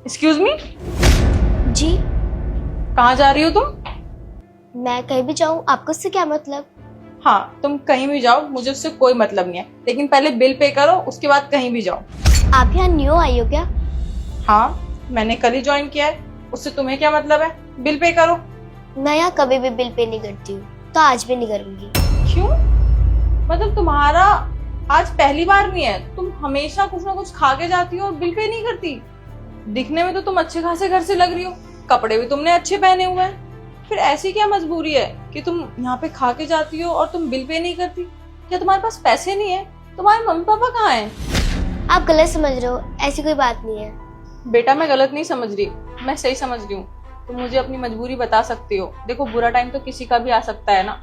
Excuse me, जी। कहाँ जा रही हो तुम? मैं कहीं भी जाऊं, आपको उससे क्या मतलब? हाँ, तुम कहीं भी जाओ, मुझे उससे कोई मतलब नहीं है, लेकिन पहले बिल पे करो, उसके बाद कहीं भी जाओ। आप यहाँ न्यू आई हो क्या? हाँ, मैंने कल ही ज्वाइन किया है, उससे तुम्हें क्या मतलब है? बिल पे करो। मैं यहाँ कभी भी बिल पे नहीं करती हूँ, तो आज भी नहीं करूंगी। क्यों? मतलब तुम्हारा आज पहली बार नहीं है, तुम हमेशा कुछ ना कुछ खा के जाती हो और बिल पे नहीं करती। दिखने में तो तुम अच्छे खासे घर से लग रही हो, कपड़े भी तुमने अच्छे पहने हुए हैं, फिर ऐसी क्या मजबूरी है कि तुम यहाँ पे खा के जाती हो और तुम बिल पे नहीं करती? क्या तुम्हारे पास पैसे नहीं है? तुम्हारे मम्मी पापा कहाँ हैं? आप गलत समझ रहे हो, ऐसी कोई बात नहीं है। बेटा, मैं गलत नहीं समझ रही, मैं सही समझ रही हूँ। तुम मुझे अपनी मजबूरी बता सकती हो। देखो, बुरा टाइम तो किसी का भी आ सकता है ना।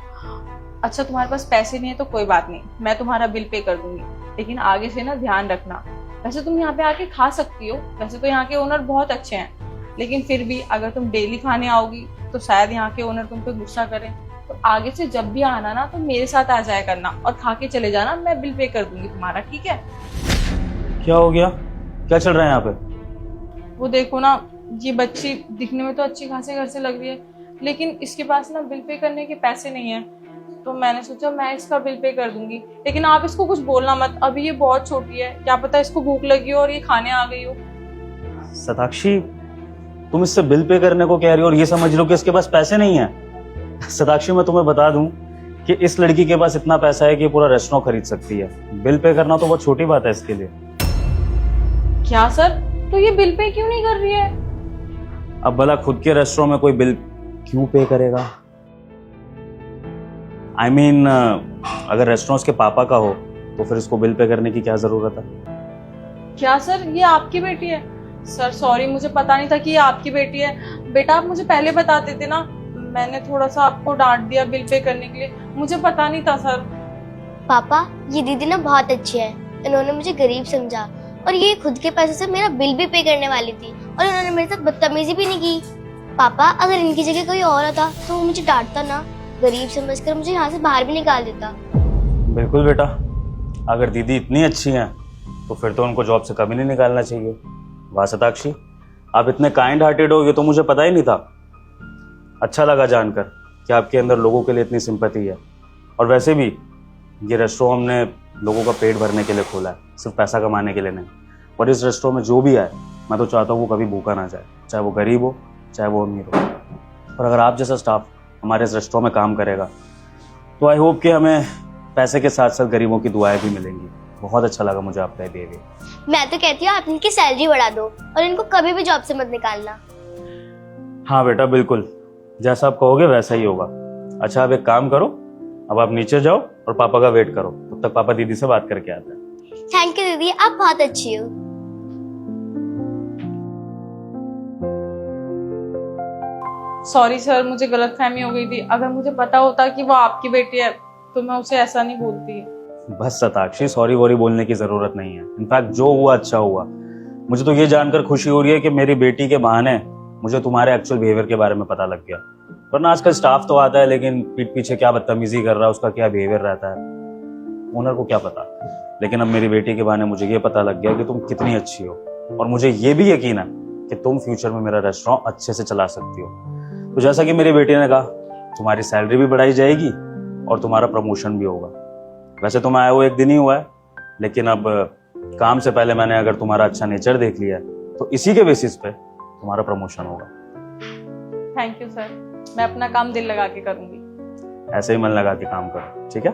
अच्छा, तुम्हारे पास पैसे नहीं है तो कोई बात नहीं, मैं तुम्हारा बिल पे कर दूंगी, लेकिन आगे से ना ध्यान रखना। वैसे तुम यहाँ पे आके खा सकती हो, वैसे तो यहाँ के ओनर बहुत अच्छे हैं, लेकिन फिर भी अगर तुम डेली खाने आओगी तो शायद यहाँ के ओनर तुम पे गुस्सा करें। तो आगे से जब भी आना ना तो मेरे साथ आ जाया करना और खा के चले जाना, मैं बिल पे कर दूंगी तुम्हारा, ठीक है? क्या हो गया? क्या चल रहा है यहाँ पे? वो देखो ना, ये बच्ची दिखने में तो अच्छी खासी घर से लग रही है, लेकिन इसके पास ना बिल पे करने के पैसे नहीं है। तो मैंने सोचा मैं इसका बिल पे कर दूंगी, लेकिन आप इसको कुछ बोलना मत, अभी ये बहुत छोटी है, क्या पता इसको भूख लगी हो और ये खाने आ गई हो। सताक्षी, तुम इससे बिल पे करने को कह रही हो और ये समझ रहे हो कि इसके पास पैसे नहीं है। सताक्षी, मैं तुम्हें बता दूं कि इस लड़की के पास इतना पैसा है कि पूरा रेस्टोरेंट खरीद सकती है। बिल पे करना तो बहुत छोटी बात है इसके लिए। क्या सर? तो ये बिल पे क्यों नहीं कर रही है? अब भला खुद के रेस्टोरेंट में कोई बिल क्यों पे करेगा? I mean, अगर रेस्टोरेंट उसके पापा का हो तो फिर इसको बिल पे करने की क्या जरूरत है? क्या सर, ये आपकी बेटी है? सर सॉरी, मुझे पता नहीं था कि ये आपकी बेटी है। बेटा, आप मुझे पहले बता देते ना, मैंने थोड़ा सा आपको डांट दिया बिल पे करने के लिए, मुझे पता नहीं था सर। पापा, ये दीदी ना बहुत अच्छी है, इन्होंने मुझे गरीब समझा और ये खुद के पैसे से मेरा बिल भी पे करने वाली थी और इन्होंने मेरे साथ बदतमीजी भी नहीं की। पापा, अगर इनकी जगह कोई और होता तो वो मुझे डांटता ना, गरीब समझकर मुझे यहाँ से बाहर भी निकाल देता। बिल्कुल बेटा, अगर दीदी इतनी अच्छी हैं तो फिर तो उनको जॉब से कभी नहीं निकालना चाहिए। वाह सताक्षी, आप इतने काइंड हार्टेड हो, ये तो मुझे पता ही नहीं था। अच्छा लगा जानकर कि आपके अंदर लोगों के लिए इतनी सिंपैथी है। और वैसे भी ये रेस्टोरेंट हमने लोगों का पेट भरने के लिए खोला है, सिर्फ पैसा कमाने के लिए नहीं। और इस रेस्टोरेंट में जो भी आए, मैं तो चाहता हूँ वो कभी भूखा ना जाए, चाहे वो गरीब हो चाहे वो अमीर हो। और अगर आप जैसा स्टाफ हमारे इस रेस्टोरेंट में काम करेगा तो आई होप कि हमें पैसे के साथ साथ गरीबों की दुआएं भी मिलेंगी। बहुत अच्छा लगा मुझे आपका बिहेवियर। मैं तो कहती हूँ आप इनकी सैलरी बढ़ा दो और इनको कभी भी जॉब से मत निकालना। हाँ बेटा, बिल्कुल जैसा आप कहोगे वैसा ही होगा। अच्छा, अब एक काम करो, अब आप नीचे जाओ और पापा का वेट करो, तब तक पापा दीदी से बात करके आते हैं। थैंक यू दीदी, आप बहुत अच्छी हो। सॉरी सर, मुझे गलतफहमी हो गई थी। अगर मुझे पता होता कि वो आपकी बेटी है तो मैं उसे ऐसा नहीं बोलती। बस सताक्षी, सॉरी वॉरी बोलने की जरूरत नहीं है। इनफैक्ट जो हुआ अच्छा हुआ। मुझे तो ये जानकर खुशी हो रही है कि मेरी बेटी के बहाने मुझे तुम्हारे एक्चुअल बिहेवियर के बारे में पता लग गया। वरना आजकल स्टाफ तो आता है, लेकिन पीठ पीछे क्या बदतमीजी कर रहा है, उसका क्या बिहेवियर रहता है, ओनर को क्या पता। लेकिन अब मेरी बेटी के बहाने मुझे ये पता लग गया कि तुम कितनी अच्छी हो, और मुझे ये भी यकीन है कि तुम फ्यूचर में मेरा रेस्टोरेंट अच्छे से चला सकती हो। तो जैसा कि मेरी बेटी ने कहा, तुम्हारी सैलरी भी बढ़ाई जाएगी और तुम्हारा प्रमोशन भी होगा। वैसे तो मैं आया हुआ एक दिन ही हुआ है, लेकिन अब काम से पहले मैंने अगर तुम्हारा अच्छा नेचर देख लिया है तो इसी के बेसिस पे तुम्हारा प्रमोशन होगा। थैंक यू सर, मैं अपना काम दिल लगा के करूंगी। ऐसे ही मन लगा के काम करो, ठीक है?